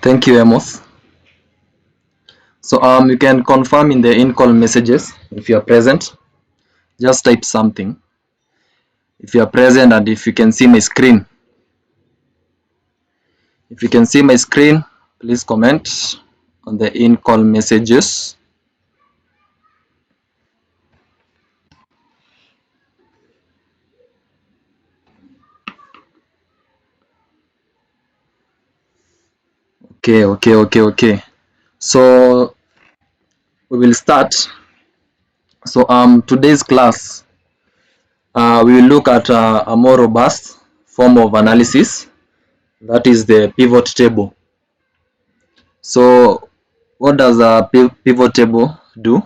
Thank you, Amos. So you can confirm in the in-call messages if you are present. Just type something if you are present and if you can see my screen. If you can see my screen, please comment on the in-call messages. Okay. So we will start. So today's class we will look at a more robust form of analysis, that is the pivot table. So what does a pivot table do?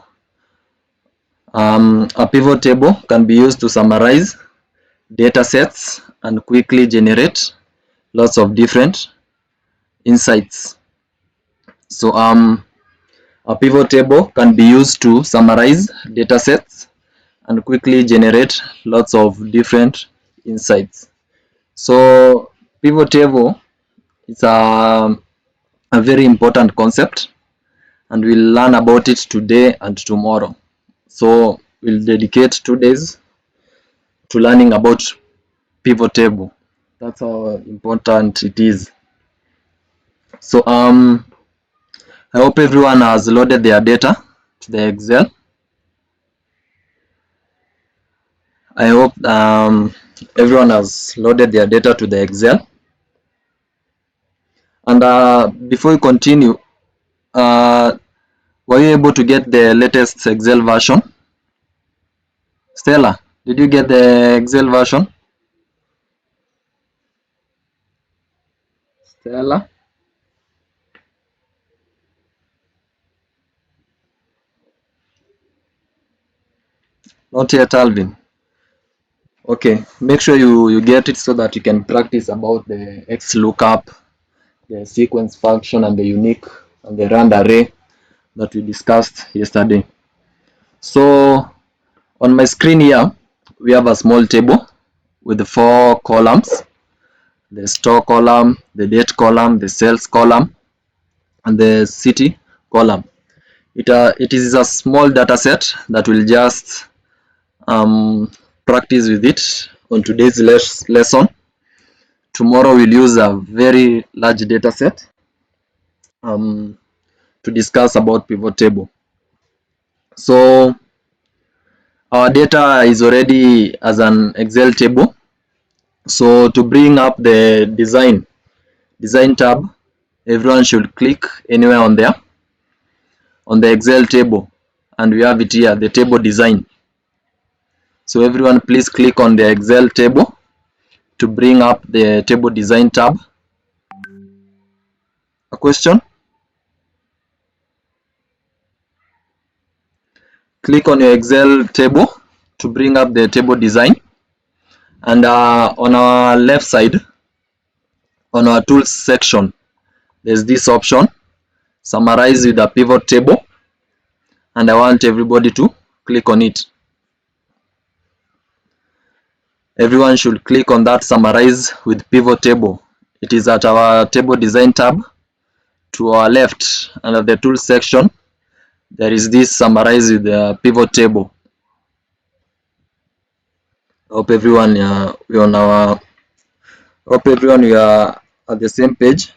A pivot table can be used to summarize data sets and quickly generate lots of different insights. So a pivot table can be used to summarize data sets and quickly generate lots of different insights. So pivot table is a very important concept, and we'll learn about it today and tomorrow. So we'll dedicate 2 days to learning about pivot table. That's how important it is. So I hope everyone has loaded their data to the Excel. I hope everyone has loaded their data to the Excel. And before we continue, were you able to get the latest Excel version? Stella, did you get the Excel version? Stella? Not yet, Alvin. Okay, make sure you get it so that you can practice about the X lookup, the sequence function, and the unique and the rand array that we discussed yesterday. So on my screen here, we have a small table with 4 columns: the store column, the date column, the sales column, and the city column. It is a small data set that will just practice with it on today's lesson. Tomorrow we'll use a very large data set um, to discuss about pivot table. So our data is already as an Excel table. So to bring up the design tab, everyone should click anywhere on there on the Excel table, and we have it here, the table design. So everyone please click on the Excel table to bring up the table design tab. A question? Click on your Excel table to bring up the table design, and on our left side, on our tools section, there's this option, summarize with a pivot table, and I want everybody to click on it. Everyone should click on that summarize with pivot table. It is at our table design tab. To our left, under the tools section, there is this summarize with the pivot table. Hope everyone we are at the same page.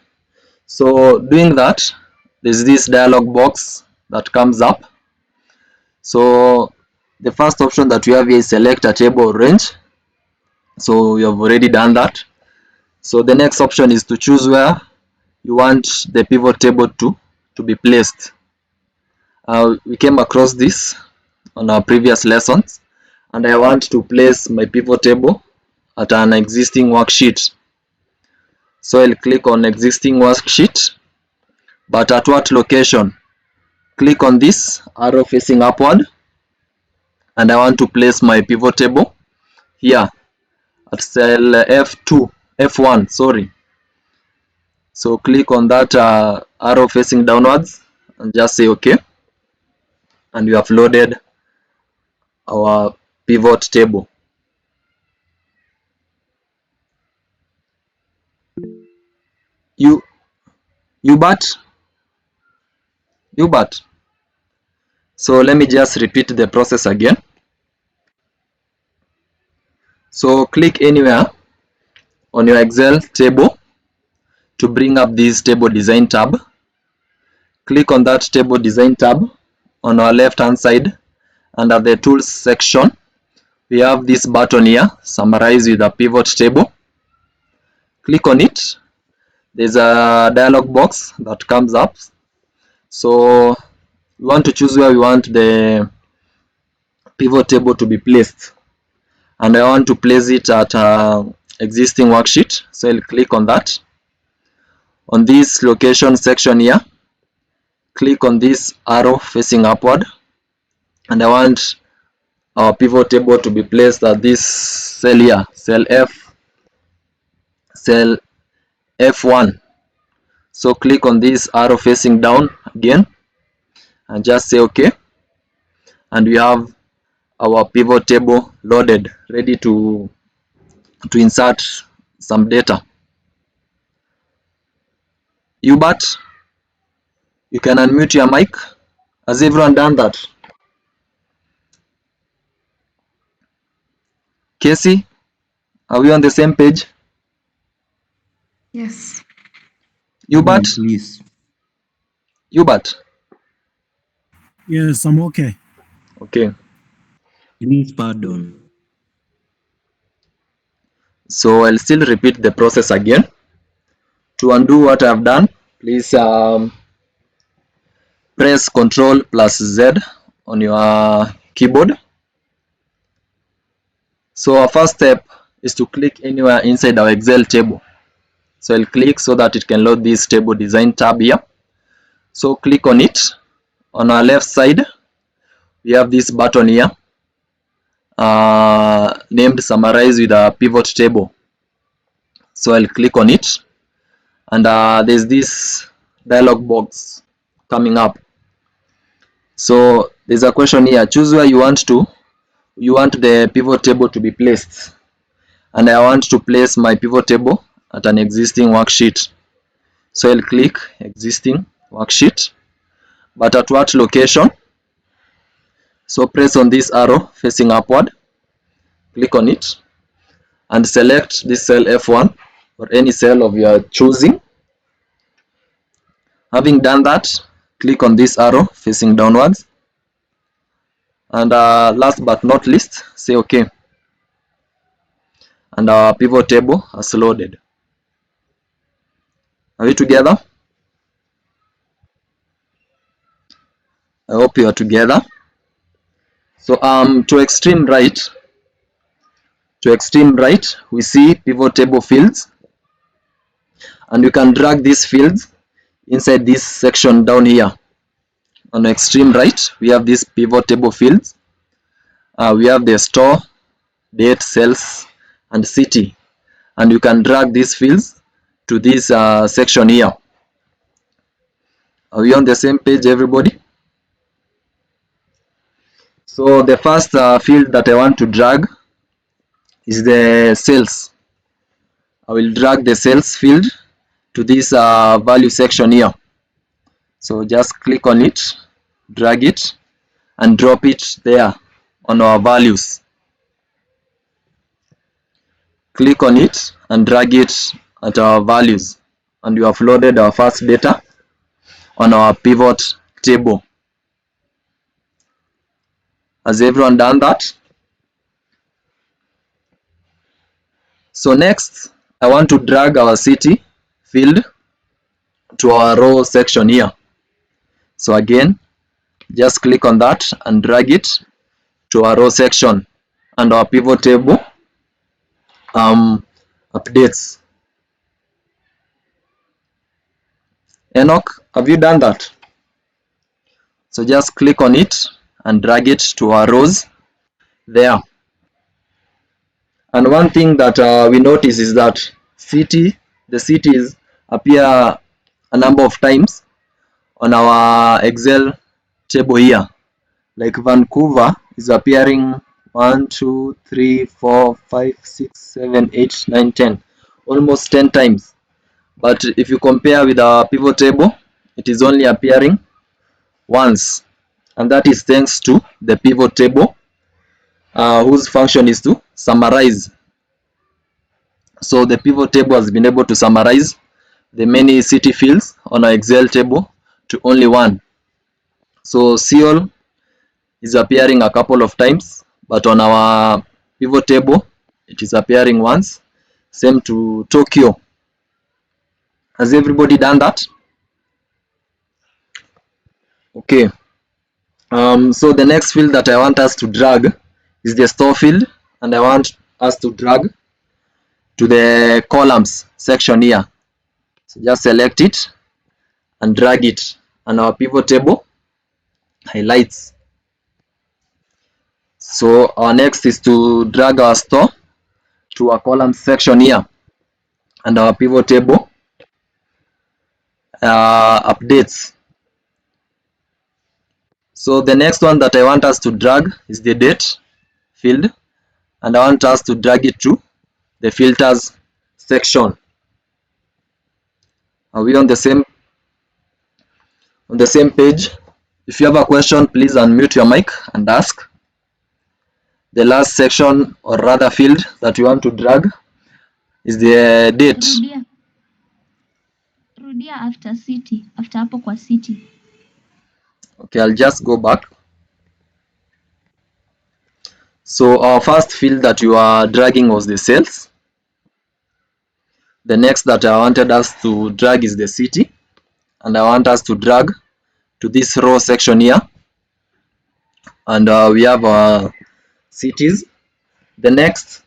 So doing that, there's this dialog box that comes up. So the first option that we have here is select a table range. So we have already done that. So the next option is to choose where you want the pivot table to be placed. We came across this on our previous lessons, and I want to place my pivot table at an existing worksheet. So I'll click on existing worksheet, but at what location? Click on this arrow facing upward, and I want to place my pivot table here at cell F2, F1, sorry. So click on that arrow facing downwards and just say OK, and we have loaded our pivot table. You Hubert? Hubert. So let me just repeat the process again. So click anywhere on your Excel table to bring up this table design tab. Click on that table design tab on our left hand side under the tools section. We have this button here, summarize with a pivot table. Click on it. There's a dialog box that comes up. So we want to choose where we want the pivot table to be placed, and I want to place it at existing worksheet, so I'll click on that. On this location section here, click on this arrow facing upward, and I want our pivot table to be placed at this cell here, cell F1. So click on this arrow facing down again and just say OK, and we have our pivot table loaded, ready to insert some data. Hubert, you can unmute your mic. Has everyone done that? Casey, are we on the same page? Yes. Hubert? Please. Hubert? Yes, I'm okay. Okay. Please pardon. So I'll still repeat the process again. To undo what I've done, please press Ctrl plus Z on your keyboard. So our first step is to click anywhere inside our Excel table. So I'll click so that it can load this table design tab here. So click on it. On our left side, we have this button here named summarize with a pivot table. So I'll click on it, and there's this dialog box coming up. So there's a question here, choose where you want the pivot table to be placed, and I want to place my pivot table at an existing worksheet. So I'll click existing worksheet, but at what location? So press on this arrow facing upward, click on it, and select this cell F1 or any cell of your choosing. Having done that, click on this arrow facing downwards, and last but not least, say OK, and our pivot table has loaded. Are we together? I hope you are together. So to extreme right, we see pivot table fields, and you can drag these fields inside this section down here. On the extreme right, we have these pivot table fields. We have the store, date, sales, and city, and you can drag these fields to this section here. Are we on the same page, everybody? So the first field that I want to drag is the sales. I will drag the sales field to this value section here. So just click on it, drag it, and drop it there on our values. Click on it and drag it at our values, and you have loaded our first data on our pivot table. Has everyone done that? So next, I want to drag our city field to our row section here. So again, just click on that and drag it to our row section, and our pivot table updates. Enoch, have you done that? So just click on it and drag it to our rows there. And one thing that we notice is that the cities appear a number of times on our Excel table here. Like Vancouver is appearing 1, 2, 3, 4, 5, 6, 7, 8, 9, 10, almost 10 times but if you compare with our pivot table, it is only appearing once, and that is thanks to the pivot table, whose function is to summarize. So the pivot table has been able to summarize the many city fields on our Excel table to only one. So Seoul is appearing a couple of times, but on our pivot table it is appearing once. Same to Tokyo. Has everybody done that? Okay. So the next field that I want us to drag is the store field, and I want us to drag to the columns section here. So just select it and drag it, and our pivot table highlights. So our next is to drag our store to a column section here, and our pivot table updates. So the next one that I want us to drag is the date field, and I want us to drag it to the filters section. Are we on the same page? If you have a question, please unmute your mic and ask. The last section, or rather field, that you want to drag is the date. Rudia after city, after hapo kwa city. Okay, I'll just go back. So our first field that you are dragging was the sales. The next that I wanted us to drag is the city, and I want us to drag to this row section here, and we have our cities. The next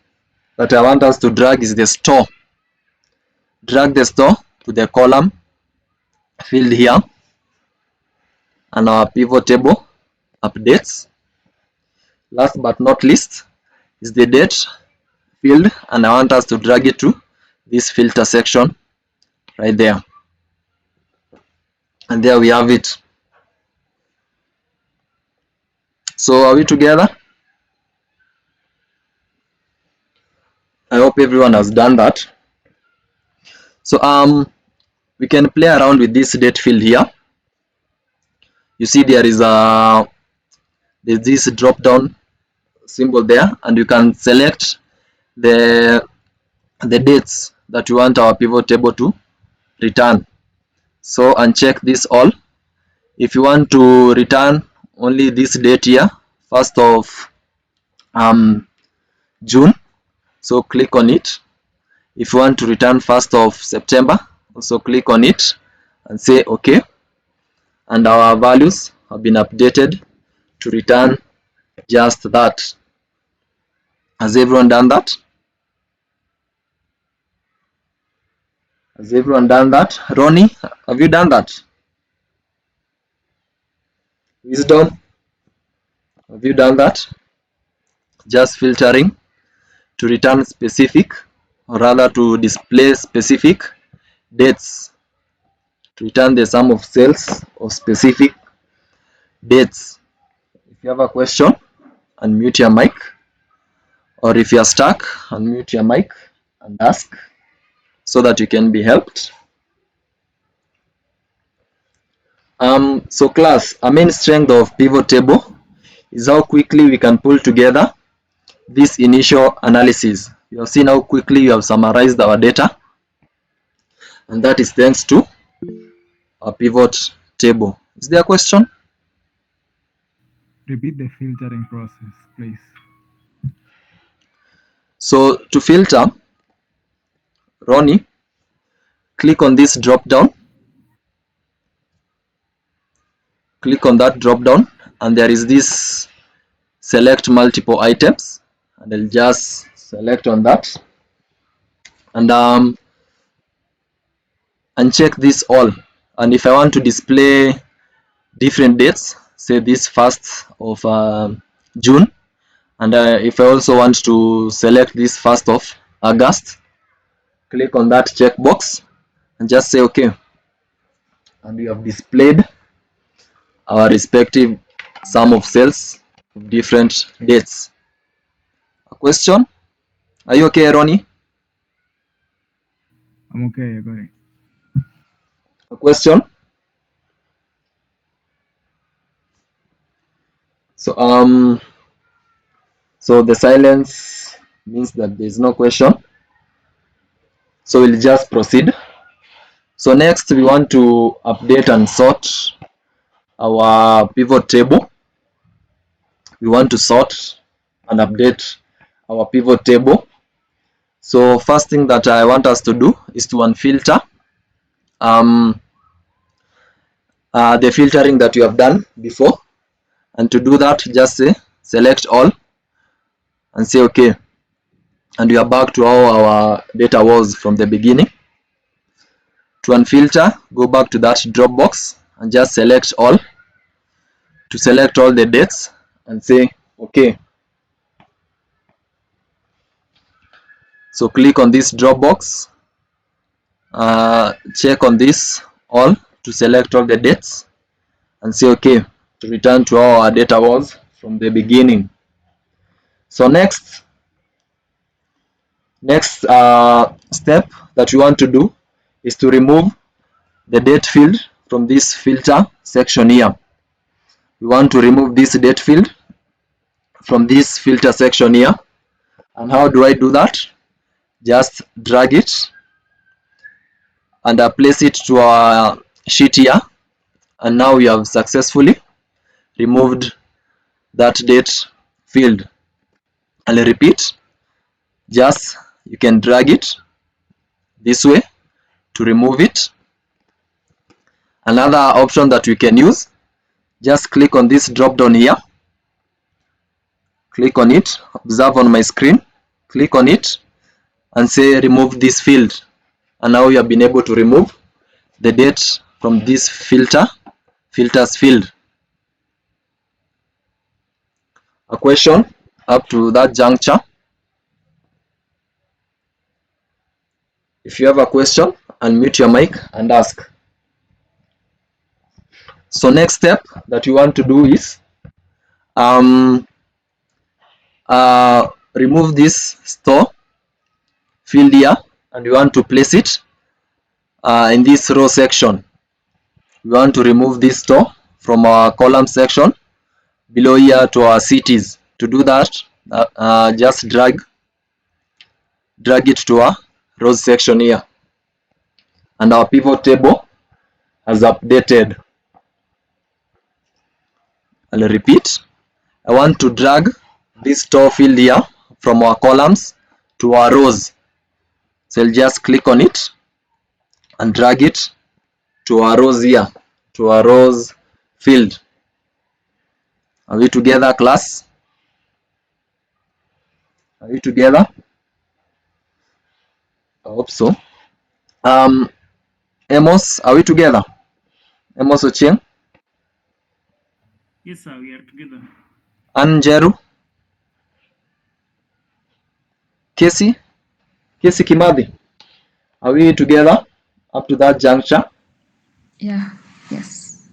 that I want us to drag is the store. Drag the store to the column field here, and our pivot table updates. Last but not least is the date field, and I want us to drag it to this filter section right there, and there we have it. So are we together? I hope everyone has done that. So we can play around with this date field here. You see there is there's this drop down symbol there, and you can select the dates that you want our pivot table to return. So uncheck this all. If you want to return only this date here, 1st of June, so click on it. If you want to return 1st of September, also click on it and say okay, and our values have been updated to return just that. Has everyone done that? Has everyone done that? Ronnie, have you done that? Wisdom, have you done that? Just filtering to return specific, or rather to display specific dates, to return the sum of sales of specific dates. If you have a question, unmute your mic, or if you are stuck, unmute your mic and ask so that you can be helped. So class, a main strength of pivot table is how quickly we can pull together this initial analysis. You have seen how quickly you have summarized our data, and that is thanks to a pivot table. Is there a question? Repeat the filtering process, please. So to filter, Ronnie, click on this drop down. Click on that drop down, and there is this select multiple items, and I'll just select on that, and uncheck this all. And if I want to display different dates, say this 1st of June, and if I also want to select this 1st of August, click on that checkbox and just say okay, and we have displayed our respective sum of sales of different dates. A question? Are you okay, Ronnie? I'm okay, I got it. A question? So so the silence means that there is no question. So we'll just proceed. So next we want to update and sort our pivot table. We want to sort and update our pivot table. So first thing that I want us to do is to unfilter the filtering that you have done before, and to do that just say select all and say okay, and we are back to how our data was from the beginning. To unfilter, go back to that drop box and just select all, to select all the dates and say okay. So click on this drop box, check on this all to select all the dates and say okay, to return to how our data was from the beginning. So next step that we want to do is to remove the date field from this filter section here. We want to remove this date field from this filter section here. And how do I do that? Just drag it and place it to our sheet here, and now we have successfully removed that date field. I'll repeat, just you can drag it this way to remove it. Another option that we can use, just click on this drop down here, click on it, observe on my screen, click on it and say remove this field, and now we have been able to remove the date from this filters field. A question up to that juncture? If you have a question, unmute your mic and ask. So next step that you want to do is remove this store field here, and you want to place it in this row section. We want to remove this store from our column section below here to our cities. To do that, just drag it to our rows section here, and our pivot table has updated. I'll repeat, I want to drag this store field here from our columns to our rows. So I'll just click on it and drag it to our rows here, to our rows field. Are we together, class? Are we together? I hope so. Amos, are we together? Amos Ochieng? Yes, sir, we are together. Anjeru? Casey Kimathi? Are we together up to that juncture? Yeah, yes.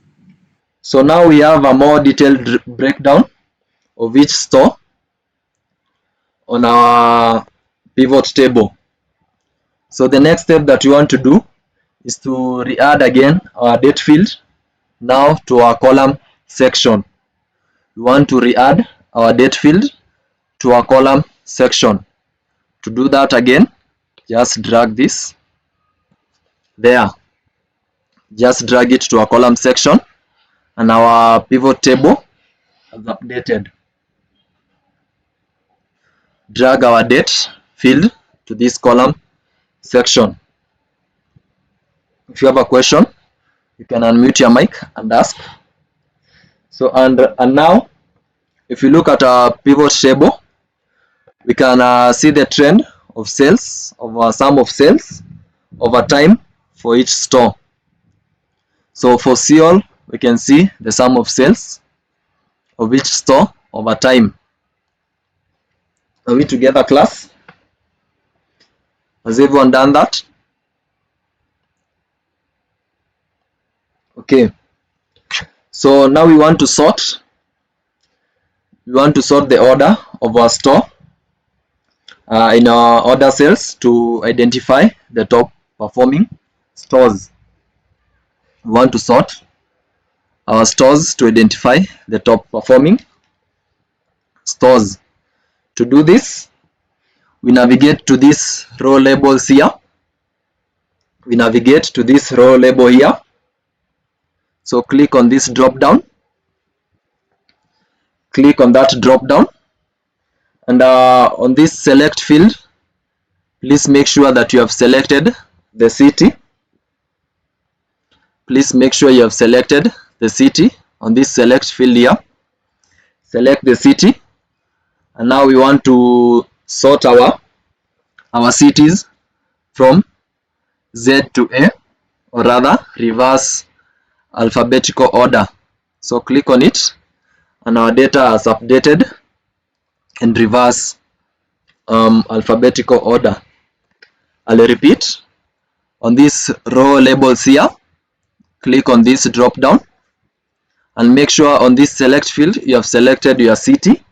So now we have a more detailed breakdown of each store on our pivot table. So the next step that we want to do is to re-add again our date field now to our column section. We want to re-add our date field to our column section. To do that again, just drag this there. Just drag it to our column section, and our pivot table has updated. Drag our date field to this column section. If you have a question, you can unmute your mic and ask. So and now, if you look at our pivot table, we can see the trend of sales, of sum of sales over time for each store. So for Seoul, we can see the sum of sales of each store over time. Are we together, class? Has everyone done that? Okay. So now we want to sort. We want to sort the order of our store in our order cells to identify the top performing stores. we want to sort our stores to identify the top performing stores. To do this, we navigate to this row labels here. We navigate to this row label here. So click on this drop down. Click on that drop down, and on this select field, please make sure that you have selected the city. Please make sure you have selected the city on this select field here. Select the city, and now we want to sort our cities from Z to A, or rather reverse alphabetical order. So click on it, and our data is updated in reverse alphabetical order. I'll repeat. On this row labels here, click on this drop down, and make sure on this select field you have selected your city.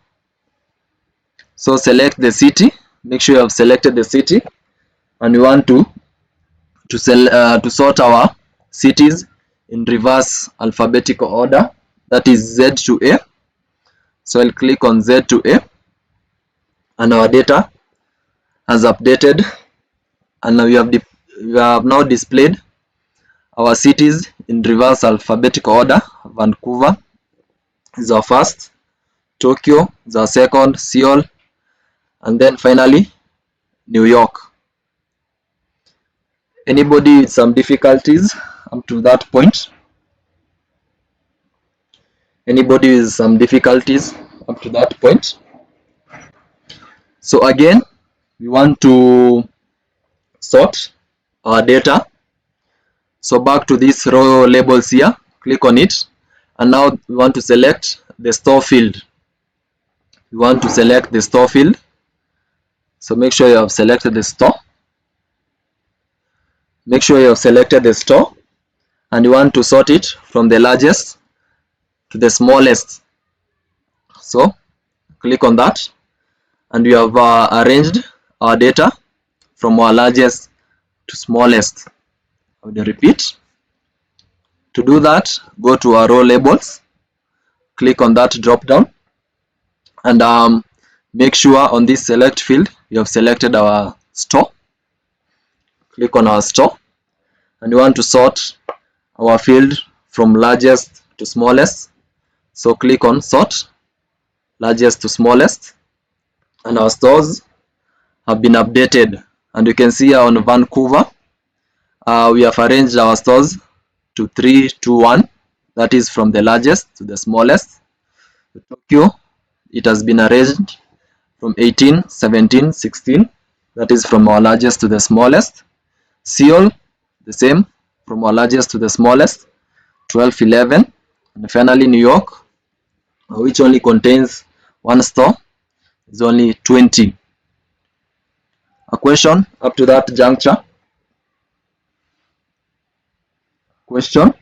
So select the city, make sure you have selected the city, and we want to sort our cities in reverse alphabetical order, that is Z to A. So I'll click on Z to A, and our data has updated, and now we have now displayed our cities in reverse alphabetical order. Vancouver is our first, Tokyo is our second, Seoul, and then finally New York. Anybody with some difficulties up to that point? Anybody with some difficulties up to that point? So again, we want to sort our data. So back to this row labels here, click on it, and now we want to select the store field. We want to select the store field. So make sure you have selected the store. Make sure you have selected the store, and you want to sort it from the largest to the smallest. So click on that, and we have arranged our data from our largest to smallest. I will repeat. To do that, go to our row labels, click on that drop down, and make sure on this select field you have selected our store. Click on our store, and we want to sort our field from largest to smallest. So click on sort largest to smallest, and our stores have been updated. And you can see here on Vancouver, we have arranged our stores to 3, 2, 1, that is from the largest to the smallest. Tokyo, it has been arranged from 18, 17, 16, that is from our largest to the smallest. Seoul, the same, from our largest to the smallest, 12, 11, and finally New York, which only contains one store, is only 20. A question up to that juncture? Question?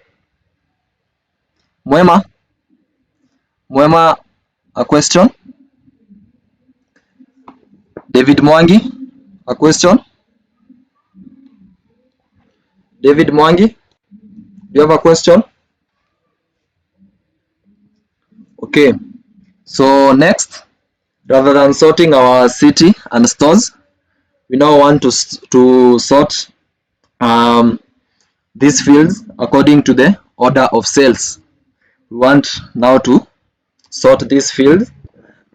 Mwema? Mwema, a question? David Mwangi, a question? David Mwangi, do you have a question? Okay, so next, rather than sorting our city and stores, we now want to sort these fields according to the order of sales. We want now to sort this field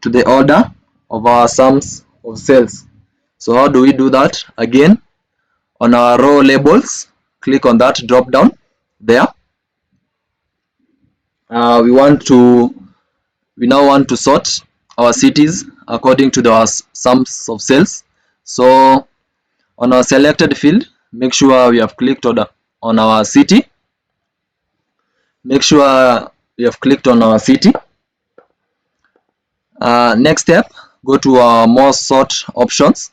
to the order of our sums of sales. So how do we do that? Again, on our row labels, click on that drop down there. We now want to sort our cities according to the sums of sales. So on our selected field, make sure we have clicked on our city. Make sure we have clicked on our city. Next step, go to our more sort options.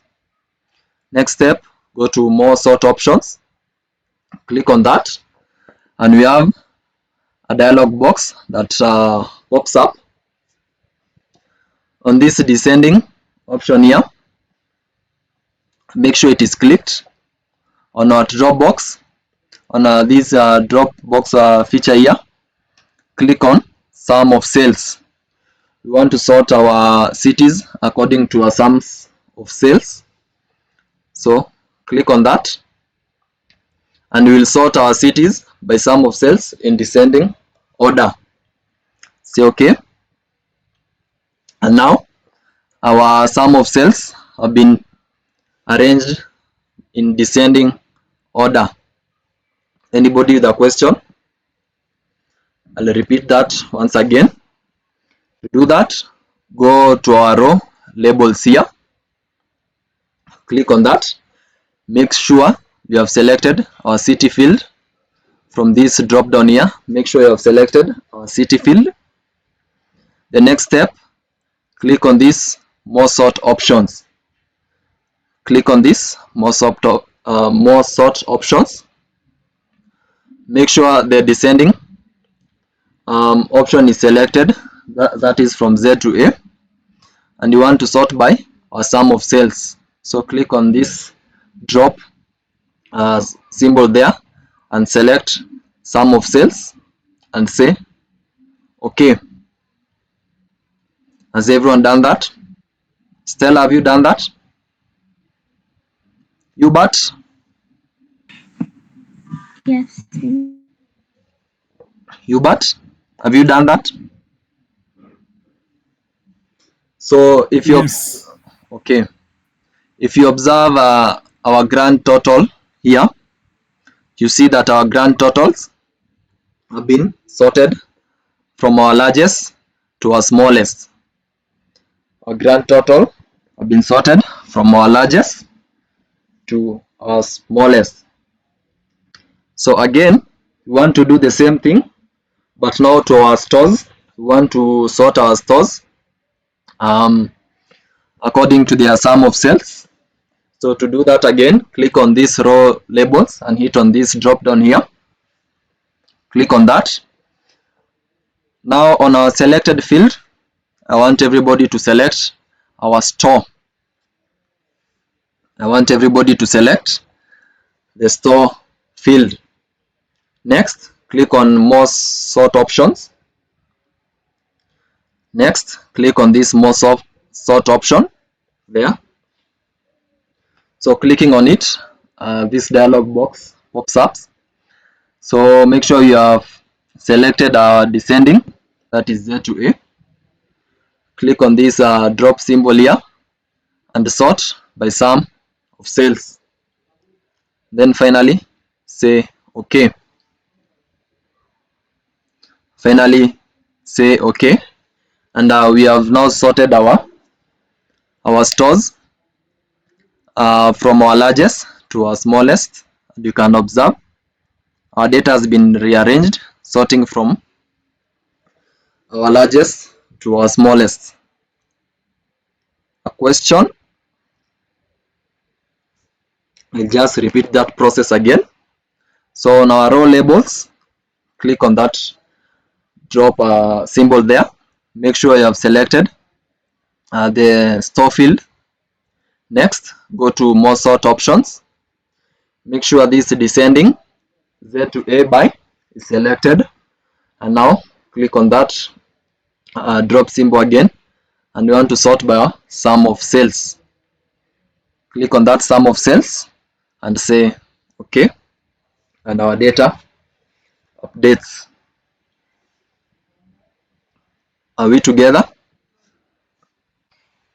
Next step, go to more sort options. Click on that, and we have a dialog box that pops up. On this descending option here, make sure it is clicked. On our drop box, on this drop box feature here, click on sum of sales. We want to sort our cities according to our sums of sales. So click on that, and we will sort our cities by sum of sales in descending order. Say okay. And now our sum of sales have been arranged in descending order. Anybody with a question? I'll repeat that once again. To do that, go to our row labels here, click on that, make sure you have selected our city field. From this drop down here, make sure you have selected our city field. The next step, click on this more sort options. Click on this more sort options. Make sure the descending option is selected, that is from Z to A, and you want to sort by our sum of sales. So click on this drop symbol there and select sum of sales and say okay. Has everyone done that? Stella, have you done that? Hubert? Yes. Hubert, have you done that? So if you Yes. okay, if you observe our grand total here, you see that our grand totals have been sorted from our largest to our smallest. Our grand total have been sorted from our largest to our smallest. So again, we want to do the same thing, but now to our stores. We want to sort our stores according to their sum of sales. So to do that, again, click on this row labels and hit on this drop down here. Click on that. Now on our selected field, I want everybody to select our store. I want everybody to select the store field. Next, click on more sort options. Next, click on this more sort option there. So clicking on it, this dialog box pops up. So make sure you have selected our descending, that is Z to A. Click on this drop symbol here and sort by sum of sales. Then finally say okay. Finally say okay, and we have now sorted our stores from our largest to our smallest. You can observe our data has been rearranged, sorting from our largest to our smallest. A question? I'll just repeat that process again. So on our row labels, click on that drop symbol there. Make sure you have selected the store field. Next, go to more sort options. Make sure this descending Z to A by is selected, and now click on that drop symbol again, and we want to sort by our sum of sales. Click on that sum of sales and say okay, and our data updates. Are we together?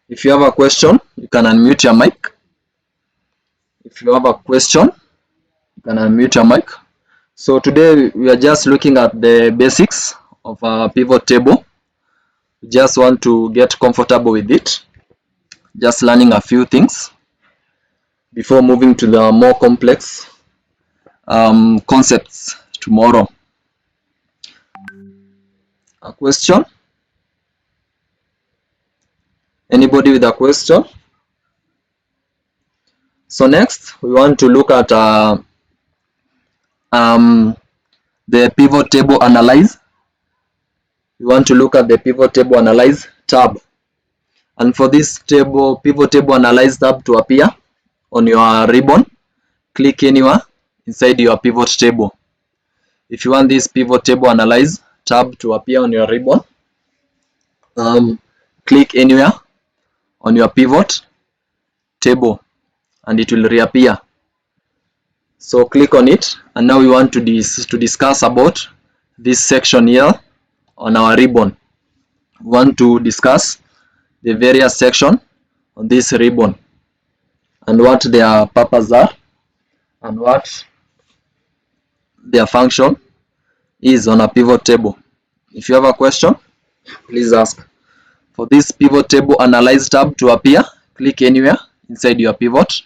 If you have a question, you can unmute your mic. If you have a question, you can unmute your mic. So today we are just looking at the basics of a pivot table. We just want to get comfortable with it, just learning a few things before moving to the more complex concepts tomorrow. A question? Anybody with a question? So next we want to look at the pivot table analyze. We want to look at the pivot table analyze tab, and for this pivot table analyze tab to appear on your ribbon, click anywhere inside your pivot table. If you want this pivot table analyze tab to appear on your ribbon, click anywhere on your pivot table and it will reappear. So click on it, and now we want to discuss about this section here on our ribbon. We want to discuss the various section on this ribbon and what their purpose are and what their function is on a pivot table. If you have a question, please ask. For this pivot table analyze tab to appear, click anywhere inside your pivot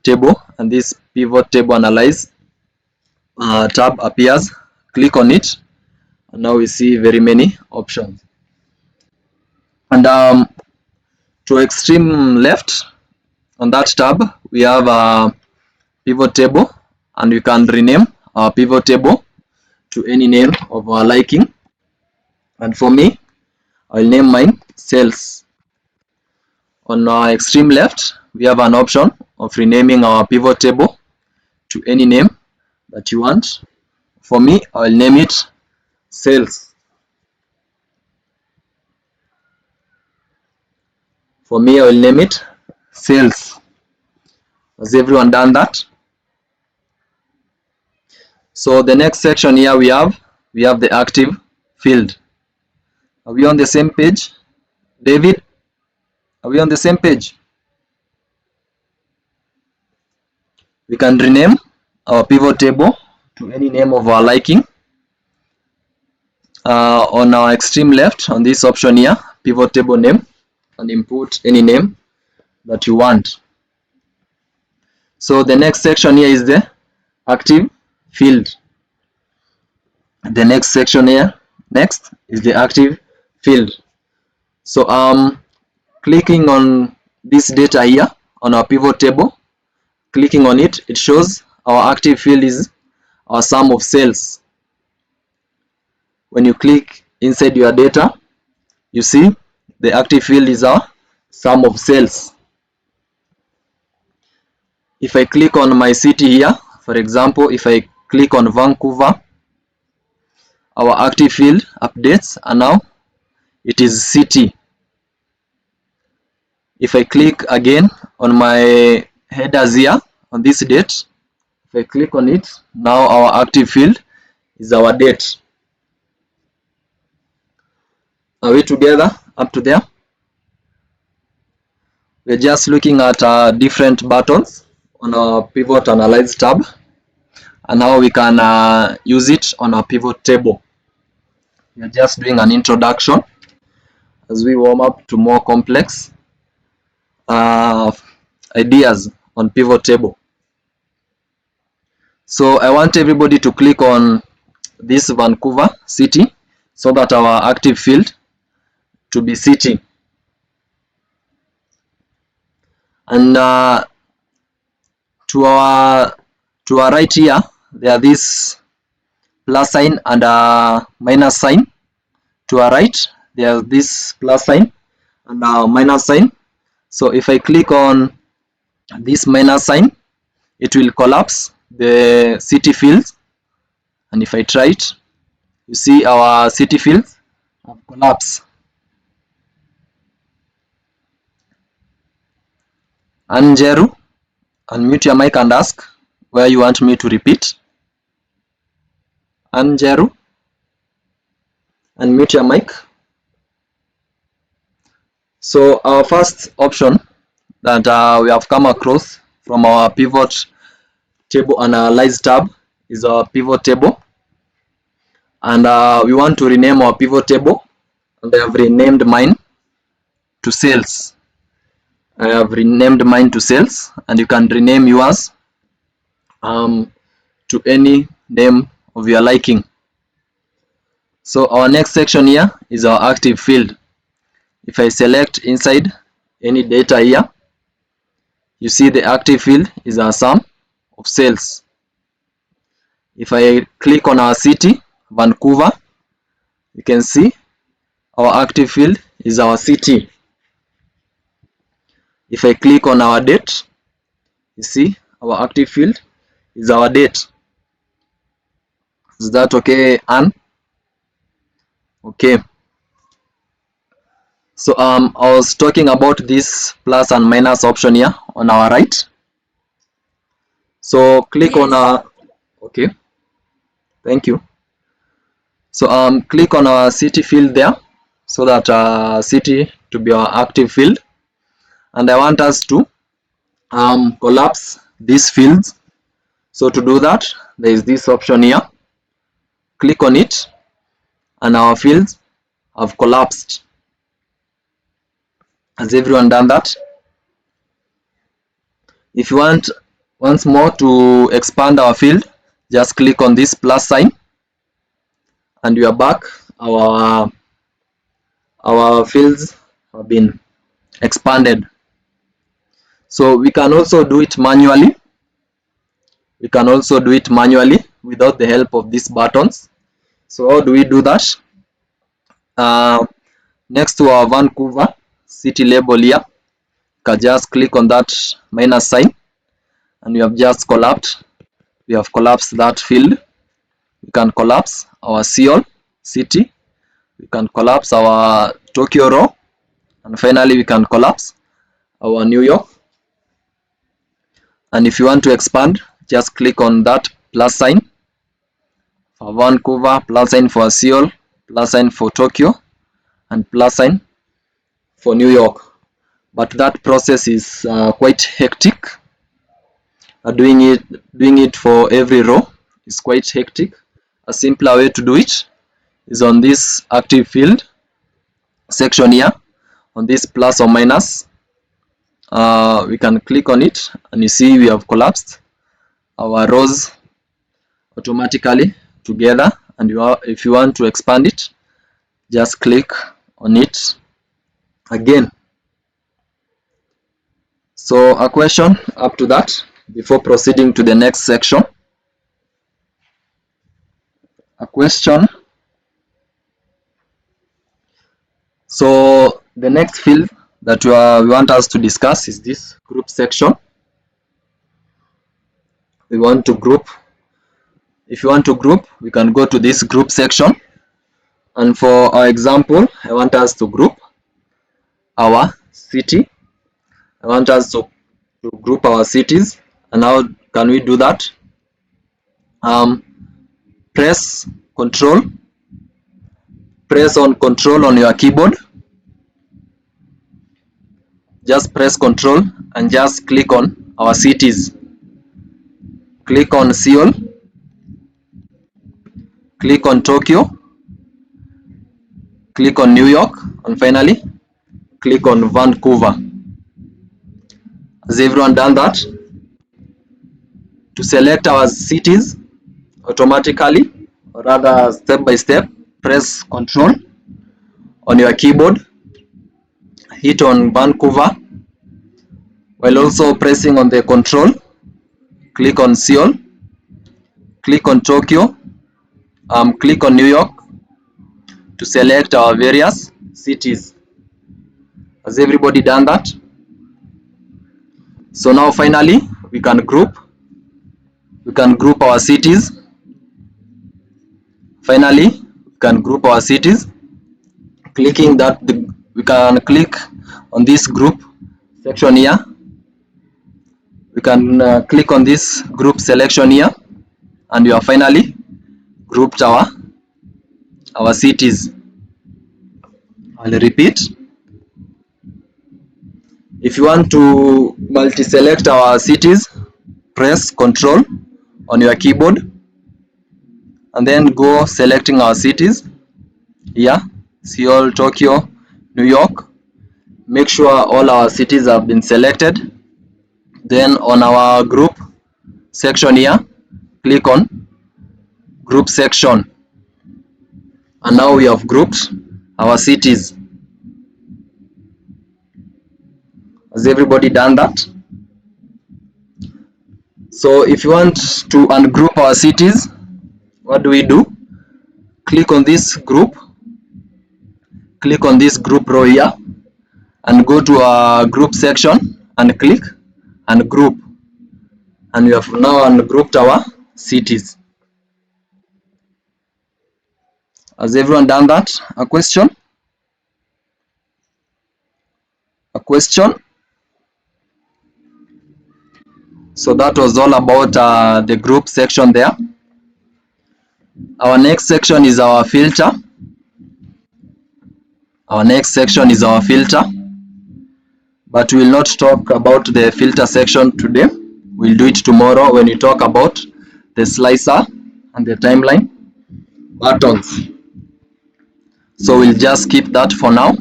table and this pivot table analyze tab appears. Click on it and now we see very many options. And to extreme left on that tab we have a pivot table, and we can rename our pivot table to any name of our liking. And for me, I'll name mine sales. On our extreme left we have an option of renaming our pivot table to any name that you want. For me, I'll name it sales. For me, I'll name it sales. Has everyone done that? So the next section here we have the active field. Are we on the same page? David, are we on the same page? We can rename our pivot table to any name of our liking. On our extreme left on this option here, pivot table name, and input any name that you want. So the next section here is the active field. The next section here next is the active field. So clicking on this data here on our pivot table, clicking on it, it shows our active field is our sum of sales. When you click inside your data, you see the active field is our sum of sales. If I click on my city here, for example, if I click on Vancouver, our active field updates and now it is city. If I click again on my headers here on this date, if I click on it, now our active field is our date. Are we together up to there? We're just looking at different buttons on our pivot analyze tab and how we can use it on our pivot table. We're just doing an introduction as we warm up to more complex ideas on pivot table. So I want everybody to click on this Vancouver city so that our active field to be city. And to our right here there are this plus sign and minus sign. To our right there's this plus sign and minus sign. So if I click on this minus sign, it will collapse the city fields, and if I try it, you see our city fields have collapsed. Anjeru, unmute your mic and ask where you want me to repeat. Anjeru, unmute your mic. So our first option that we have come across from our pivot table analyze tab is our pivot table, and we want to rename our pivot table, and I have renamed mine to sales. I have renamed mine to sales, and you can rename yours to any name of your liking. So our next section here is our active field. If I select inside any data here, you see the active field is our sum of sales. If I click on our city, Vancouver, you can see our active field is our city. If I click on our date, you see our active field is our date. Is that okay, Anne? Okay. So I was talking about this plus and minus option here on our right. So click on okay. Thank you. So click on our city field there, so that city to be our active field, and I want us to collapse these fields. So to do that, there is this option here. Click on it, and our fields have collapsed. Has everyone done that? If you want once more to expand our field, just click on this plus sign, and you are back. Our fields have been expanded. So we can also do it manually. We can also do it manually without the help of these buttons. So how do we do that? Next to our Vancouver city label here, you can just click on that minus sign, and we have just collapsed. We have collapsed that field. We can collapse our Seoul city. We can collapse our Tokyo row, and finally we can collapse our New York. And if you want to expand, just click on that plus sign for Vancouver, plus sign for Seoul, plus sign for Tokyo, and plus sign for New York. But that process is quite hectic. Doing it for every row is quite hectic. A simpler way to do it is on this active field section here, on this plus or minus. We can click on it, and you see we have collapsed our rows automatically together. And if you want to expand it, just click on it again. So a question up to that before proceeding to the next section. A question. So the next field that we want us to discuss is this group section. We want to group. If you want to group, we can go to this group section, and for our example, I want us to group our city. I want us to group our cities. And how can we do that? Press on control on your keyboard. Just press control and just click on our cities. Click on Seoul, click on Tokyo, click on New York, and finally click on Vancouver. Has everyone done that? To select our cities automatically, or rather step by step, press control on your keyboard, hit on Vancouver, while also pressing on the control, click on Seoul, click on Tokyo, click on New York to select our various cities. Has everybody done that? So now finally we can group our cities. Finally, we can group our cities. Clicking that, we can click on this group section here. We can click on this group selection here, and we have finally grouped our cities. I'll repeat. If you want to multi-select our cities, press Control on your keyboard, and then go selecting our cities here: Seoul, Tokyo, New York. Make sure all our cities have been selected. Then on our group section here, click on group section, and now we have grouped our cities. Has everybody done that? So if you want to ungroup our cities, what do we do? Click on this group, click on this group row here, and go to our group section and click ungroup. and we have now ungrouped our cities. Has everyone done that? A question? A question? So that was all about the group section there. Our next section is our filter. Our next section is our filter, but we will not talk about the filter section today. We'll do it tomorrow when we talk about the slicer and the timeline buttons. So we'll just keep that for now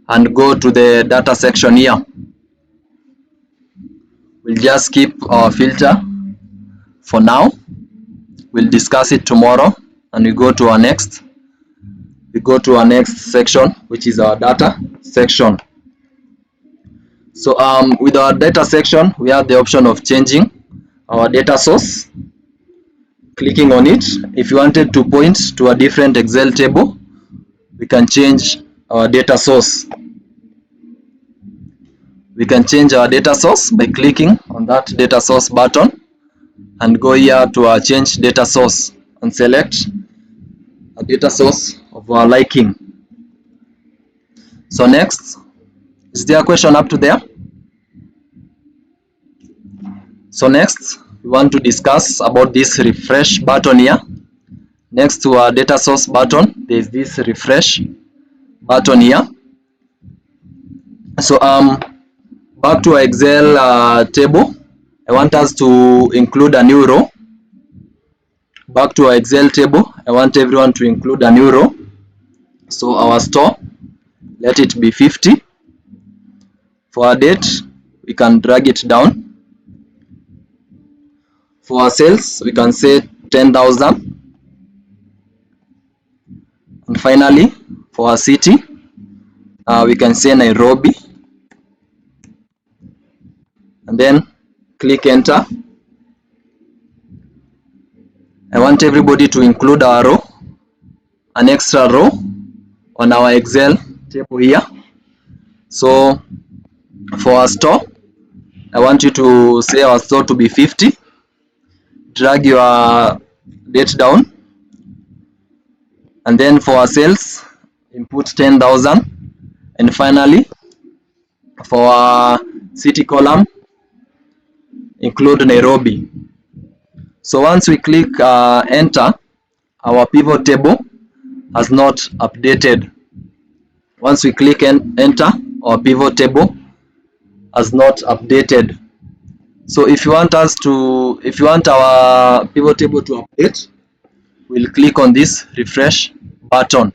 and go to the data section here. We'll just keep our filter for now. We'll discuss it tomorrow, and we go to our next section, which is our data section. So with our data section, we have the option of changing our data source. Clicking on it, if you wanted to point to a different Excel table, we can change our data source. We can change our data source by clicking on that data source button and go here to our change data source and select a data source of our liking. So next, is there a question up to there? So next, we want to discuss about this refresh button here. Next to our data source button, there is this refresh button here. So back to our Excel table, I want us to include a new row. Back to our Excel table, I want everyone to include a new row. So our store, let it be 50. For our date, we can drag it down. For our sales, we can say 10,000. And finally, for our city, we can say Nairobi. And then click enter. I want everybody to include our row, an extra row on our Excel table here. So for our store, I want you to say our store to be 50. Drag your date down. And then for our sales, input 10,000. And finally, for our city column, include Nairobi. So once we click enter, our pivot table has not updated. Once we click enter, our pivot table has not updated. So if you want our pivot table to update, we'll click on this refresh button.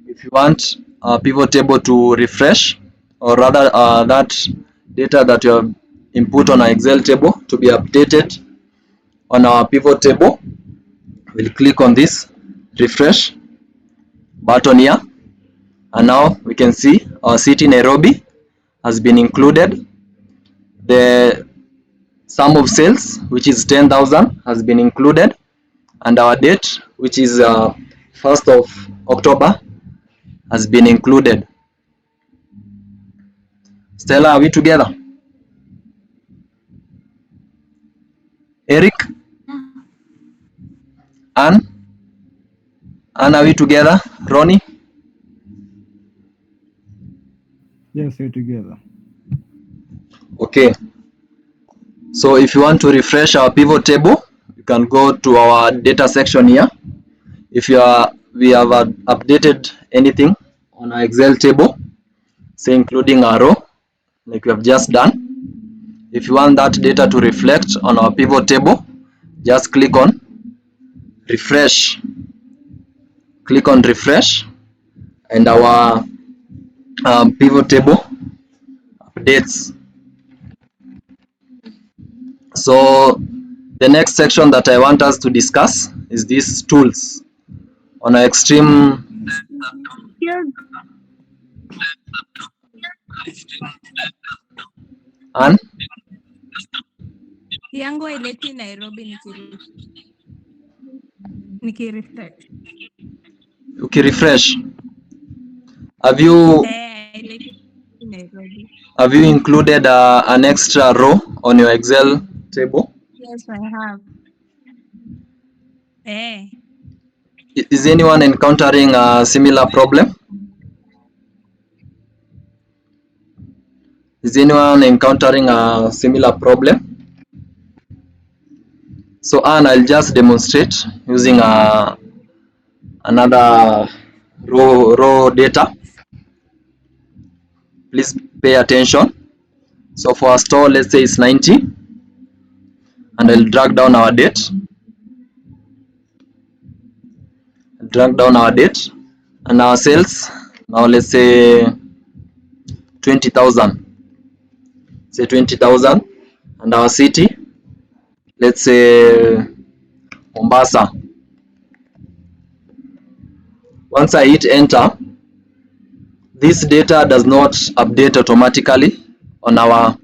If you want our pivot table to refresh, or rather that data that you have input on our Excel table to be updated on our pivot table, we'll click on this refresh button here, and now we can see our city Nairobi has been included. The sum of sales, which is 10,000, has been included, and our date, which is 1st of October, has been included. Stella, are we together? Eric? Anne, are we together? Ronnie? Yes, we're together. Okay. So if you want to refresh our pivot table, you can go to our data section here. If we have updated anything on our Excel table, say including our row, like we have just done. If you want that data to reflect on our pivot table, just click on refresh. Click on refresh, and our pivot table updates. So the next section that I want us to discuss is these tools on our extreme. And yangu haileti Nairobi nikirefresh. ukirefresh, have you Haileti Nairobi. Have you included an extra row on your Excel table? Yes, I have. Eh. Is anyone encountering a similar problem? Is anyone encountering a similar problem? So Anne, I'll just demonstrate using another row data. Please pay attention. So for our store, let's say it's 90, and I'll drag down our date. Drag down our date and our sales. Now let's say 20,000. Say 20,000, and our city, let's say Mombasa. Once I hit enter, this data does not update automatically on our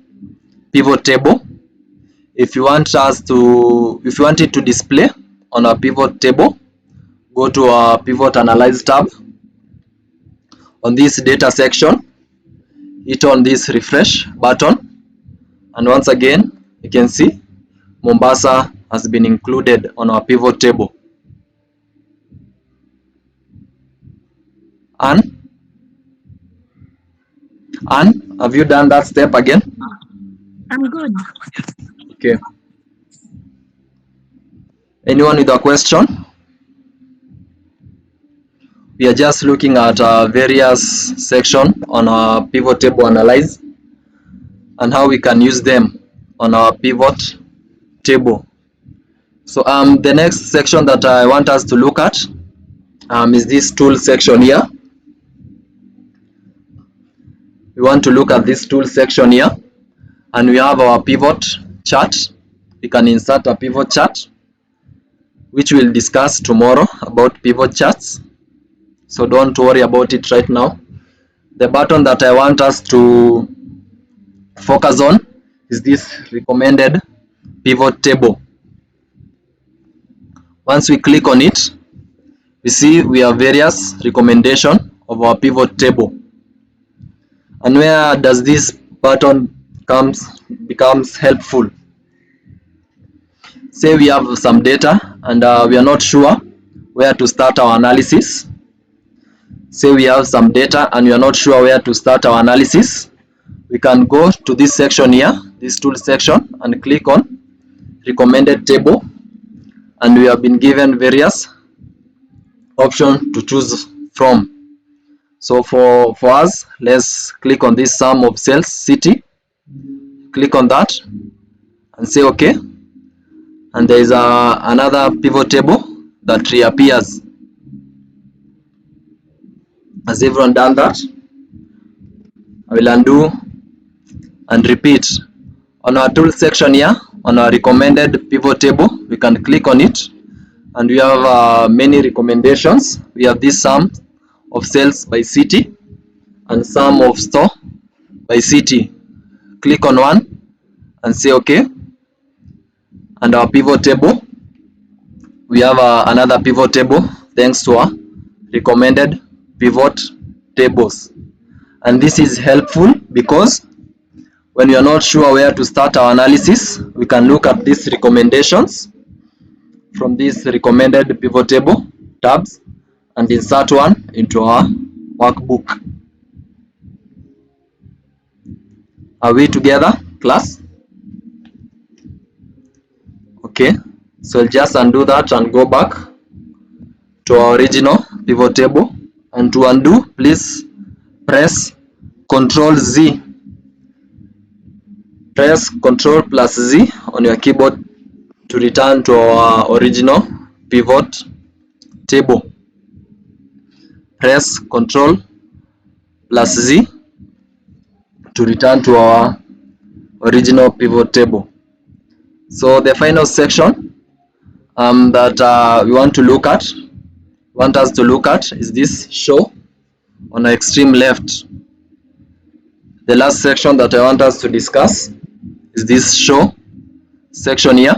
pivot table. If you want it to display on our pivot table, go to our pivot analyze tab. On this data section, hit on this refresh button, and once again you can see Mombasa has been included on our pivot table. And have you done that step again? I'm good. Okay. Anyone with a question? We are just looking at various section on our pivot table analyze and how we can use them on our pivot table. So the next section that I want us to look at is this tool section here. We want to look at this tool section here, and we have our pivot chart. We can insert a pivot chart, which we'll discuss tomorrow about pivot charts. So don't worry about it right now. The button that I want us to focus on is this recommended pivot table. Once we click on it, we see we have various recommendations of our pivot table. And where does this button becomes helpful? Say we have some data and we are not sure where to start our analysis. Say we have some data and we are not sure where to start our analysis. We can go to this section here, this tool section, and click on recommended table, and we have been given various options to choose from. So for us, let's click on this sum of sales city. Click on that and say okay, and there is another pivot table that reappears. Has everyone done that? I will undo and repeat. On our tool section here, on our recommended pivot table, we can click on it, and we have many recommendations. We have this sum of sales by city and sum of store by city. Click on one and say okay, and our pivot table, we have another pivot table thanks to our recommended pivot tables. And this is helpful because when we are not sure where to start our analysis, we can look at these recommendations from this recommended pivot table tabs and insert one into our workbook. Are we together, class? Okay, so I'll just undo that and go back to our original pivot table. And to undo, please press Ctrl Z. Press Ctrl plus Z on your keyboard to return to our original pivot table. Press Ctrl plus Z to return to our original pivot table. So the final section that we want us to look at is this show on the extreme left. The last section that I want us to discuss is this show section here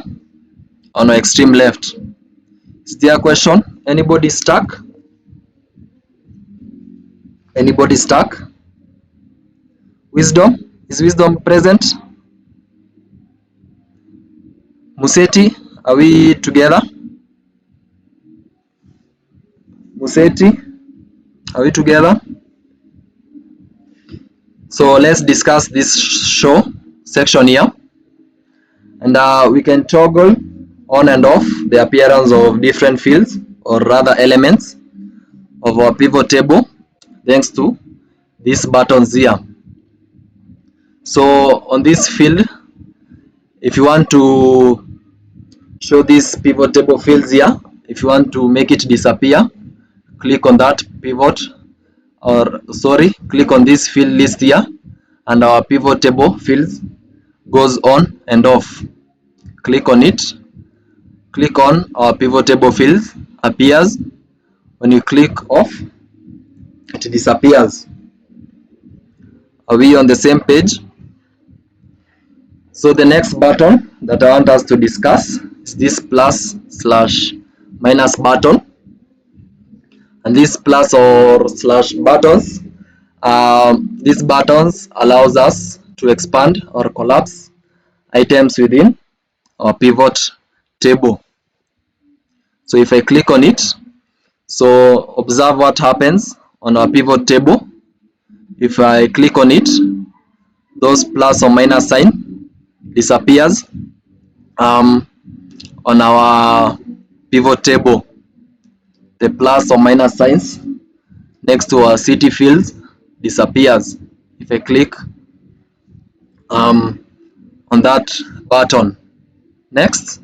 on the extreme left. Is there a question? Anybody stuck? Anybody stuck? Wisdom, Is Wisdom present? Museti, are we together? Museti, are we together? So let's discuss this show section here, and we can toggle on and off the appearance of different fields, or rather elements of our pivot table, thanks to these buttons here. So on this field, if you want to show these pivot table fields here, if you want to make it disappear, click on that pivot, or sorry, click on this field list here, and our pivot table fields goes on and off. Click on it, click on our pivot table fields, appears. When you click off, it disappears. Are we on the same page? So the next button that I want us to discuss is this plus slash minus button. And these plus or slash buttons, these buttons allows us to expand or collapse items within our pivot table. So if I click on it, so observe what happens on our pivot table. If I click on it, those plus or minus sign disappears on our pivot table. The plus or minus signs next to our city fields disappears if I click on that button. Next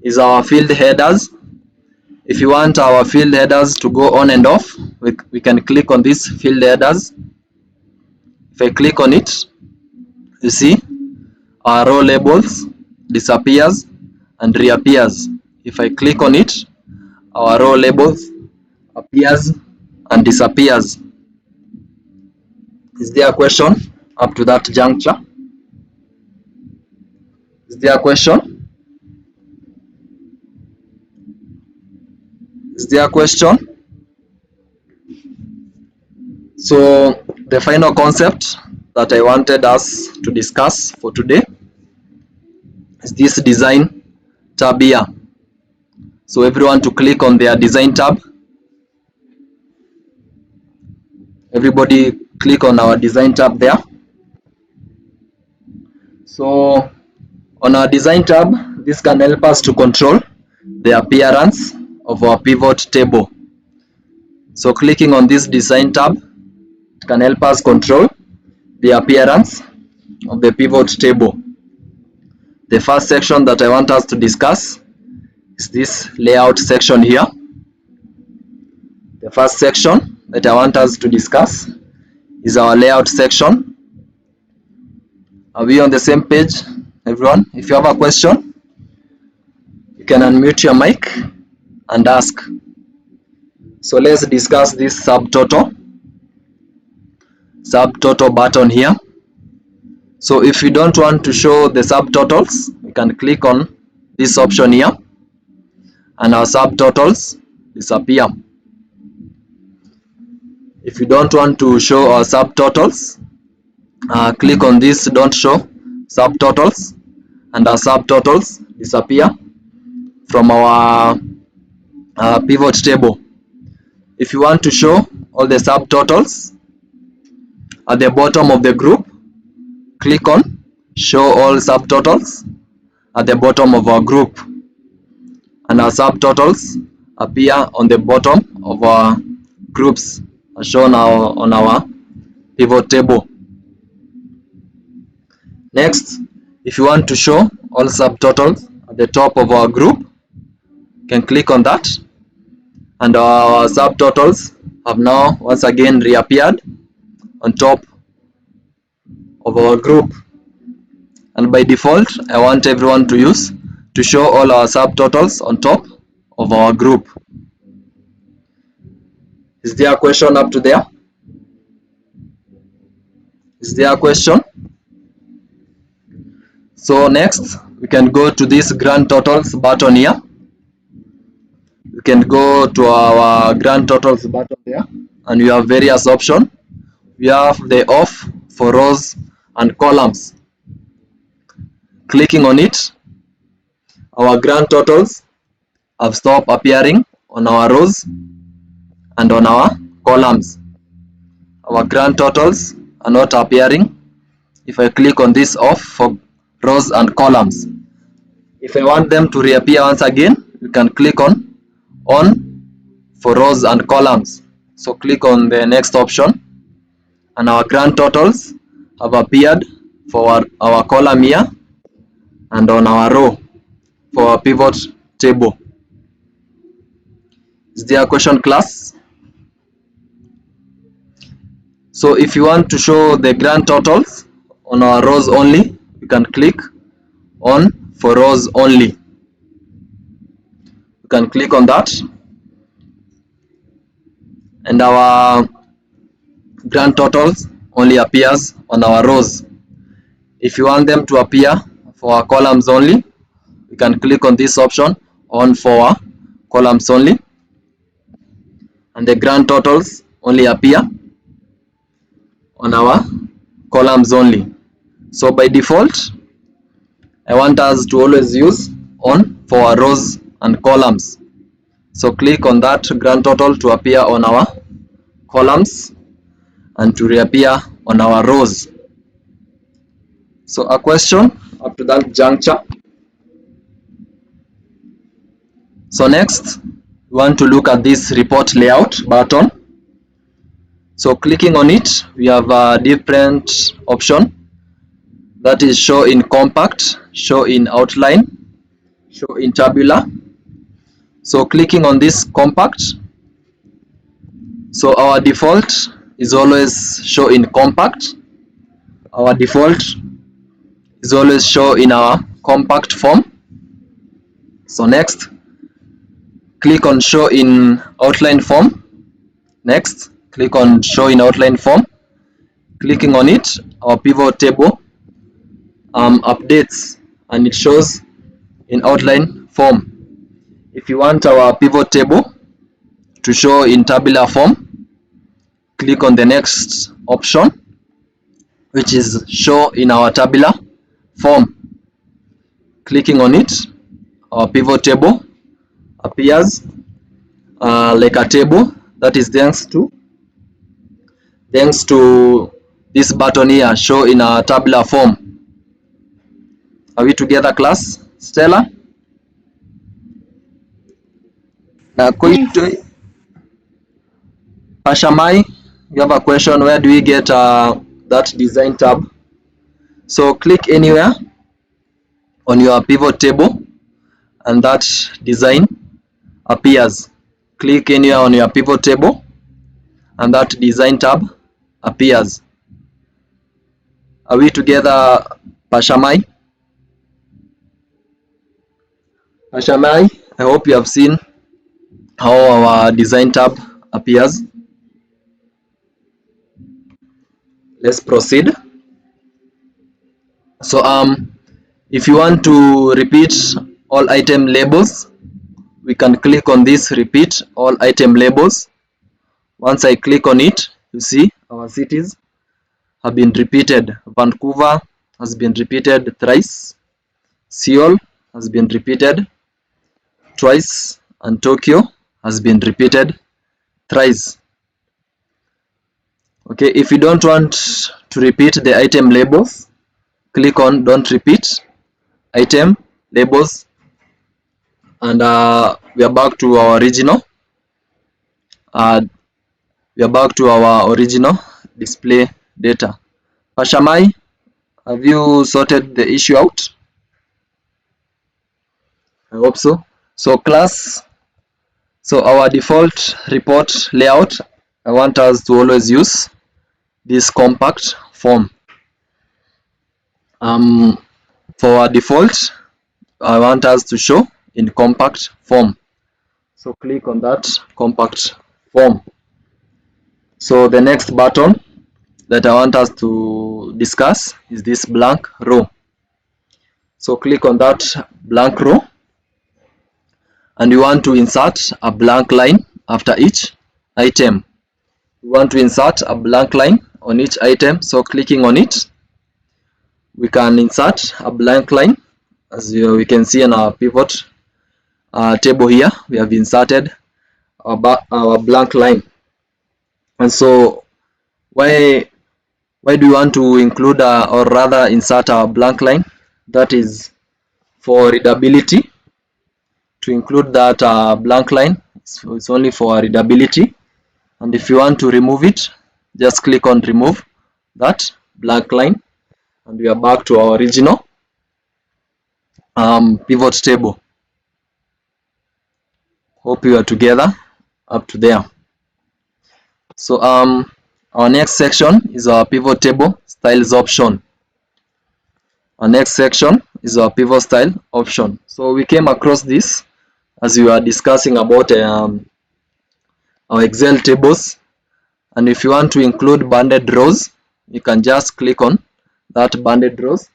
is our field headers. If you want our field headers to go on and off, we can click on this field headers. If I click on it, you see our row labels disappears and reappears. If I click on it, our row labels appears and disappears. Is there a question up to that juncture? Is there a question? Is there a question? So the final concept that I wanted us to discuss for today is this design tab here. So everyone to click on their design tab. Everybody click on our design tab there. So on our design tab, this can help us to control the appearance of our pivot table. So clicking on this design tab can help us control the appearance of the pivot table. The first section that I want us to discuss is this layout section here. The first section that I want us to discuss is our layout section. Are we on the same page, everyone? If you have a question, you can unmute your mic and ask. So let's discuss this subtotal button here. So if you don't want to show the subtotals, you can click on this option here and our subtotals disappear. If you don't want to show our subtotals, click on this don't show subtotals and our subtotals disappear from our pivot table. If you want to show all the subtotals at the bottom of the group, click on show all subtotals at the bottom of our group, and our subtotals appear on the bottom of our groups as shown on our pivot table. Next, if you want to show all subtotals at the top of our group, you can click on that, and our subtotals have now once again reappeared on top of our group. And by default, I want everyone to show all our subtotals on top of our group. Is there a question up to there? Is there a question? So next, we can go to this grand totals button here. We can go to our grand totals button there, and we have various options. We have the off for rows and columns. Clicking on it, our grand totals have stopped appearing on our rows and on our columns. Our grand totals are not appearing if I click on this off for rows and columns. If I want them to reappear once again, you can click on for rows and columns. So click on the next option and our grand totals have appeared for our column here and on our row for our pivot table. Is there a question, class? So if you want to show the grand totals on our rows only, you can click on for rows only. You can click on that and our grand totals only appears on our rows. If you want them to appear for our columns only, you can click on this option on for our columns only, and the grand totals only appear on our columns only. So by default, I want us to always use on for our rows and columns. So click on that grand total to appear on our columns and to reappear on our rows. So a question up to that juncture. So next, we want to look at this report layout button. So clicking on it, we have a different option, that is show in compact, show in outline, show in tabular. So clicking on this compact, so our default is always show in compact. Our default is always show in our compact form. So next, click on show in outline form. Next, click on show in outline form. Clicking on it, our pivot table updates and it shows in outline form. If you want our pivot table to show in tabular form, click on the next option, which is show in our tabular form. Clicking on it, our pivot table appears like a table, that is thanks to this button here, show in a tabular form. Are we together, class? Stella? Pashamai, you have a question, where do we get that design tab? So click anywhere on your pivot table and that design appears. Click anywhere on your pivot table and that design tab appears. Are we together, Pashamai? Pashamai, I hope you have seen how our design tab appears. Let's proceed. So if you want to repeat all item labels, we can click on this repeat all item labels. Once I click on it, you see our cities have been repeated. Vancouver has been repeated thrice, Seoul has been repeated twice, and Tokyo has been repeated thrice. Okay, if you don't want to repeat the item labels, click on don't repeat item labels, and we are back to our original display data. Pashamai, have you sorted the issue out? I hope so. So class, so our default report layout, I want us to always use this compact form. For our default, I want us to show in compact form. So click on that compact form. So the next button that I want us to discuss is this blank row. So click on that blank row and you want to insert a blank line after each item. You want to insert a blank line on each item, so clicking on it, we can insert a blank line. As we can see in our pivot table here, we have inserted our blank line. And so why do you want to include or rather insert a blank line? That is for readability. To include that blank line, it's only for readability. And if you want to remove it, just click on remove that blank line, and we are back to our original pivot table. Hope you are together up to there. So our next section is our pivot table styles option. Our next section is our pivot style option. So we came across this as we were discussing about our Excel tables, and if you want to include banded rows, you can just click on that banded rows,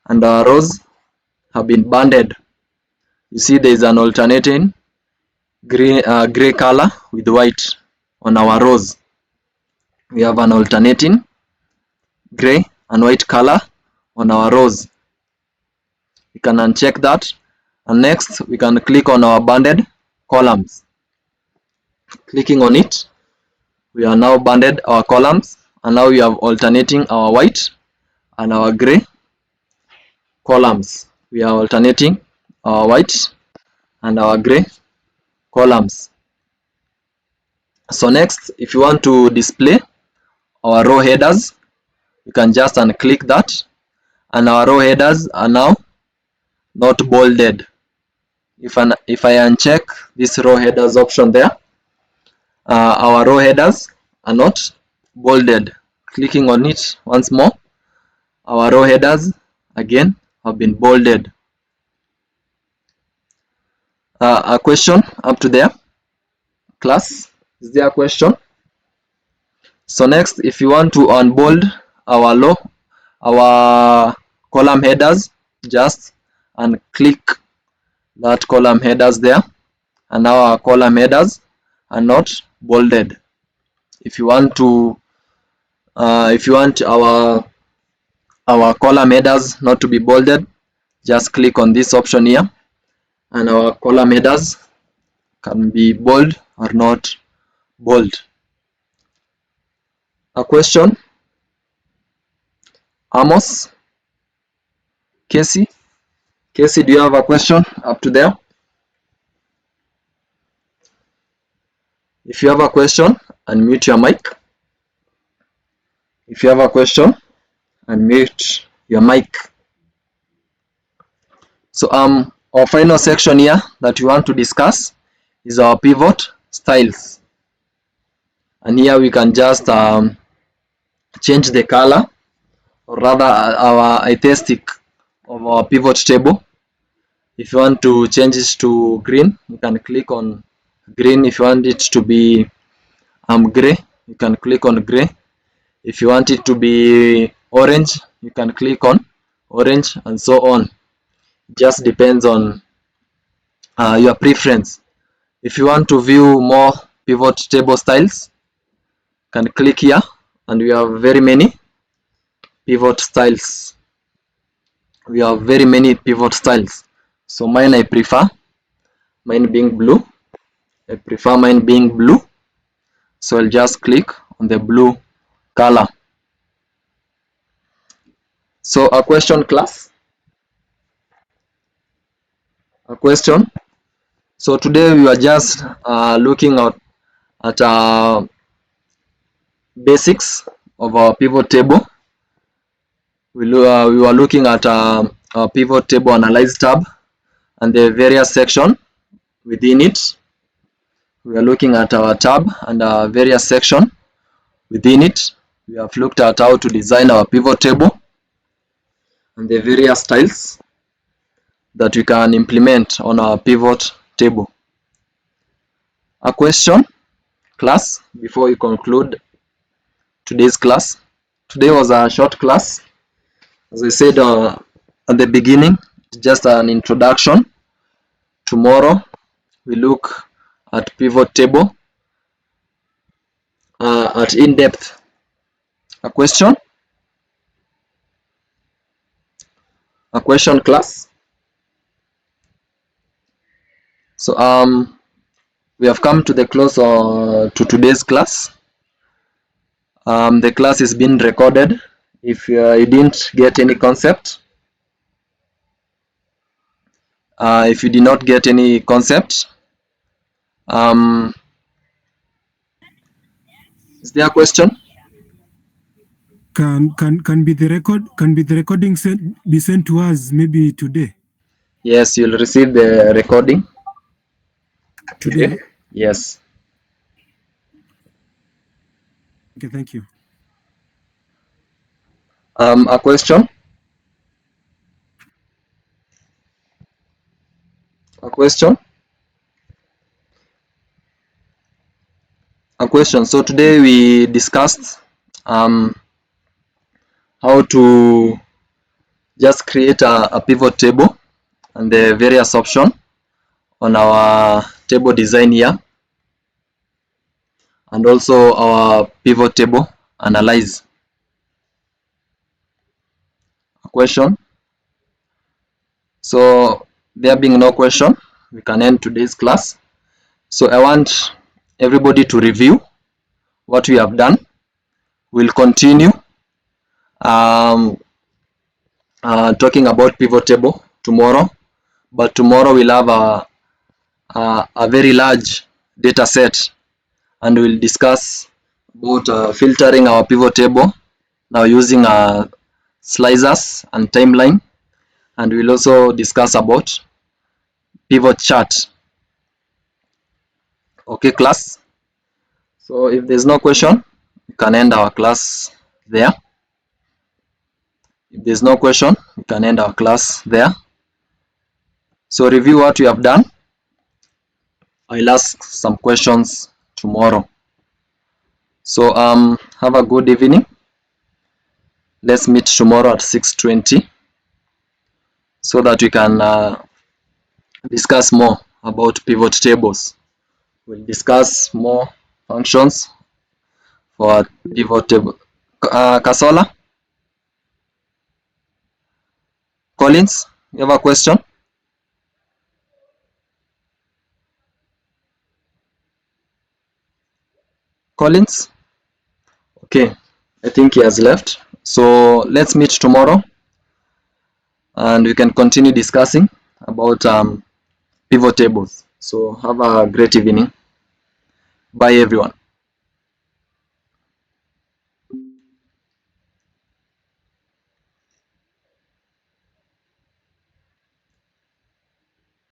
and our rows have been banded. You see there is an alternating gray color with white on our rows. We have an alternating gray and white color on our rows. We can uncheck that, and next we can click on our banded columns. Clicking on it, we are now banded our columns, and now we have alternating our white and our gray columns. We are alternating our white and our gray columns. So next, if you want to display our row headers, you can just unclick that, and our row headers are now not bolded. If I uncheck this row headers option there, our row headers are not bolded. Clicking on it once more, our row headers again have been bolded. A question up to there, class? Is there a question? So next, if you want to unbold our column headers, just unclick that column headers there, and now our column headers are not bolded. If you want to our column headers not to be bolded, just click on this option here, and our column headers can be bold or not bold. A question? Amos? Casey? Casey, do you have a question up to there? If you have a question, unmute your mic. If you have a question, unmute your mic. So our final section here that we want to discuss is our pivot styles, and here we can just change the color, or rather our aesthetic of our pivot table. If you want to change it to green, you can click on green. If you want it to be gray, you can click on gray. If you want it to be orange, you can click on orange, and so on. Just depends on your preference. If you want to view more pivot table styles, you can click here, and we have very many pivot styles. We have very many pivot styles. So mine I prefer mine being blue. I prefer mine being blue. So I'll just click on the blue color. So a question, class? A question? So today we are just looking at basics of our pivot table. We were looking at our pivot table analyze tab and the various section within it. We are looking at our tab and our various section within it. We have looked at how to design our pivot table and the various styles that we can implement on our pivot table. A question, class, before we conclude today's class? Today was a short class. As I said at the beginning, just an introduction. Tomorrow we look at pivot table at in-depth. A question? A question, class? So we have come to the close to today's class. The class is being recorded. If you didn't get any concept, if you did not get any concept, is there a question? Can be the recording be sent to us maybe today? Yes, you'll receive the recording today. Yes. Okay, thank you. A question? A question? A question. So today we discussed how to just create a pivot table and the various options on our table design here, and also our pivot table analyze. A question? So there being no question, we can end today's class. So I want everybody to review what we have done. We'll continue talking about pivot table tomorrow, but tomorrow we'll have a very large data set, and we'll discuss about filtering our pivot table now using slicers and timeline, and we'll also discuss about pivot chart. Okay, class? So if there's no question, we can end our class there. If there's no question, we can end our class there. So review what you have done. I'll ask some questions tomorrow. So have a good evening. Let's meet tomorrow at 6:20 so that we can discuss more about pivot tables. We'll discuss more functions for pivot table. Kasola? Collins, you have a question? Collins? Okay, I think he has left. So let's meet tomorrow and we can continue discussing about pivot tables. So have a great evening. Bye everyone.